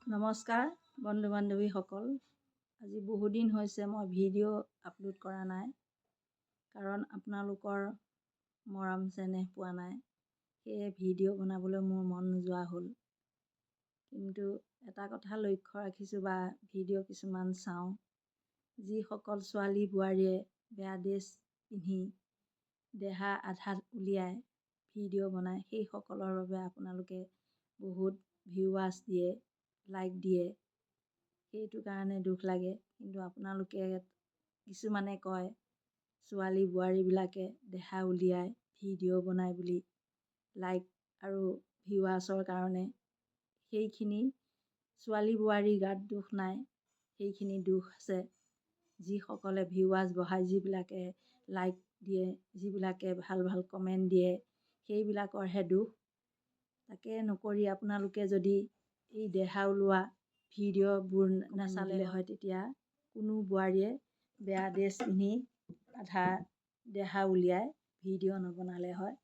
নমস্কাৰ বন্ধু বান্ধৱীসকল। আজি বহুদিন হৈছে মই ভিডিঅ' আপলোড কৰা নাই, কাৰণ আপোনালোকৰ মৰম চেনেহ পোৱা নাই। সেয়ে ভিডিঅ' বনাবলৈ মোৰ মন নোযোৱা হ'ল। কিন্তু এটা কথা লক্ষ্য ৰাখিছোঁ বা ভিডিঅ' কিছুমান চাওঁ, যিসকল ছোৱালী বোৱাৰীয়ে বেয়া ড্ৰেছ পিন্ধি দেহা আধাত উলিয়াই ভিডিঅ' বনায়, সেইসকলৰ বাবে আপোনালোকে বহুত ভিউৱাৰ্ছ দিয়ে, লাইক দিয়ে। সেইটো কাৰণে দুখ লাগে। কিন্তু আপোনালোকে কিছুমানে কয় ছোৱালী বোৱাৰীবিলাকে দেহা উলিয়াই ভিডিঅ' বনায় বুলি লাইক আৰু ভিউৱাৰ্ছৰ কাৰণে। সেইখিনি ছোৱালী বোৱাৰীৰ গাত দোষ নাই, সেইখিনি দোষ আছে যিসকলে ভিউৱাৰ্ছ বঢ়ায়, যিবিলাকে লাইক দিয়ে, যিবিলাকে ভাল ভাল কমেণ্ট দিয়ে, সেইবিলাকৰহে দোষ। তাকে নকৰি আপোনালোকে যদি এই দেহা ওলোৱা ভিডিঅ'বোৰ নাচালে হয়, তেতিয়া কোনো বোৱাৰীয়ে বেয়া ড্ৰেছ পিন্ধি আধা দেহা উলিয়াই ভিডিঅ' নবনালে হয়।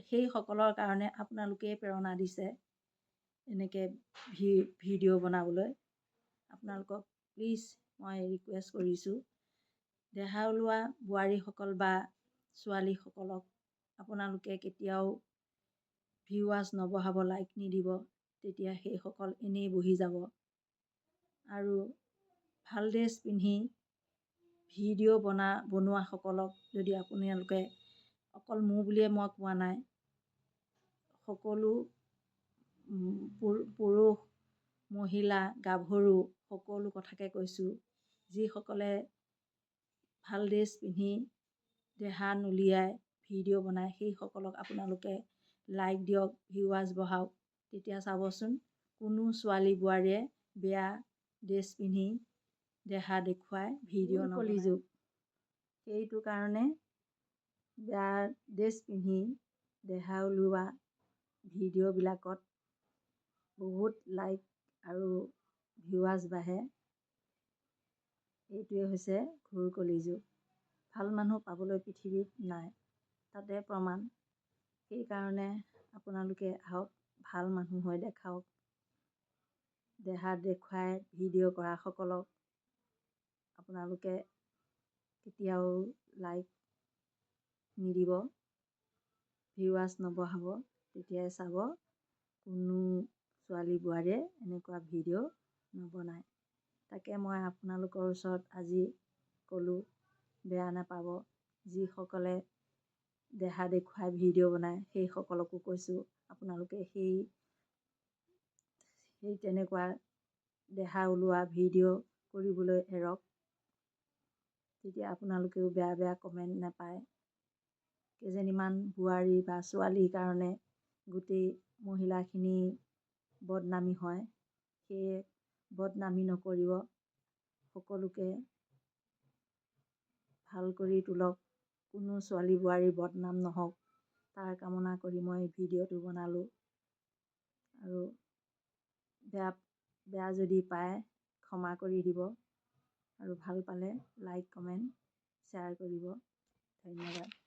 সেইসকলৰ কাৰণে আপোনালোকেই প্ৰেৰণা দিছে এনেকৈ ভিডিঅ' বনাবলৈ। আপোনালোকক প্লিজ মই ৰিকুৱেষ্ট কৰিছোঁ, দেহা ওলোৱা বোৱাৰীসকল বা ছোৱালীসকলক আপোনালোকে কেতিয়াও ভিউৱাৰ্ছ নবঢ়াব, লাইক নিদিব। তেতিয়া সেইসকল এনেই বহি যাব। আৰু ভাল ড্ৰেছ পিন্ধি ভিডিঅ' বনোৱাসকলক যদি আপোনালোকে, অকল মোৰ বুলিয়ে মই কোৱা নাই, সকলো পুৰুষ, মহিলা, গাভৰু সকলো কথাকে কৈছোঁ, যিসকলে ভাল ড্ৰেছ পিন্ধি দেহা নুলিয়াই ভিডিঅ' বনায়, সেইসকলক আপোনালোকে লাইক দিয়ক, ভিউৱাৰ্ছ বঢ়াওক। তেতিয়া চাবচোন কোনো ছোৱালী বোৱাৰীয়ে বেয়া ড্ৰেছ পিন্ধি দেহা দেখুৱাই ভিডিঅ' নবনায়। সেইটো কাৰণে বেয়া ড্ৰেছ পিন্ধি দেহা ওলোৱা ভিডিঅ'বিলাকত বহুত লাইক আৰু ভিউৱাৰ্ছ বাঢ়ে। এইটোৱে হৈছে ঘোৰ কলিযুগ। ভাল মানুহ পাবলৈ পৃথিৱীত নাই, তাতে প্ৰমাণ। সেইকাৰণে আপোনালোকে আহক, ভাল মানুহ হৈ দেখাওক। দেহা দেখুৱাই ভিডিঅ' কৰাসকলক আপোনালোকে কেতিয়াও লাইক নিদিব, ভিউৱাৰ্ছ নবঢ়াব। তেতিয়াই চাব কোনো ছোৱালী বোৱাৰীয়ে এনেকুৱা ভিডিঅ' নবনায়। তাকে মই আপোনালোকৰ ওচৰত আজি ক'লোঁ, বেয়া নাপাব। যিসকলে দেহা দেখুৱাই ভিডিঅ' বনায়, সেইসকলকো কৈছোঁ আপোনালোকে সেই তেনেকুৱা দেহা ওলোৱা ভিডিঅ' কৰিবলৈ এৰক। তেতিয়া আপোনালোকেও বেয়া বেয়া কমেণ্ট নাপায়। কেইজনীমান বোৱাৰী বা ছোৱালীৰ কাৰণে গোটেই মহিলাখিনি বদনামী হয়। সেয়ে বদনামী নকৰিব, সকলোকে ভাল কৰি তোলক। কোনো ছোৱালী বোৱাৰী বদনাম নহওক, তাৰ কামনা কৰি মই ভিডিঅ'টো বনালোঁ। আৰু বেয়া যদি পায় ক্ষমা কৰি দিব, আৰু ভাল পালে লাইক কমেণ্ট শ্বেয়াৰ কৰিব। ধন্যবাদ।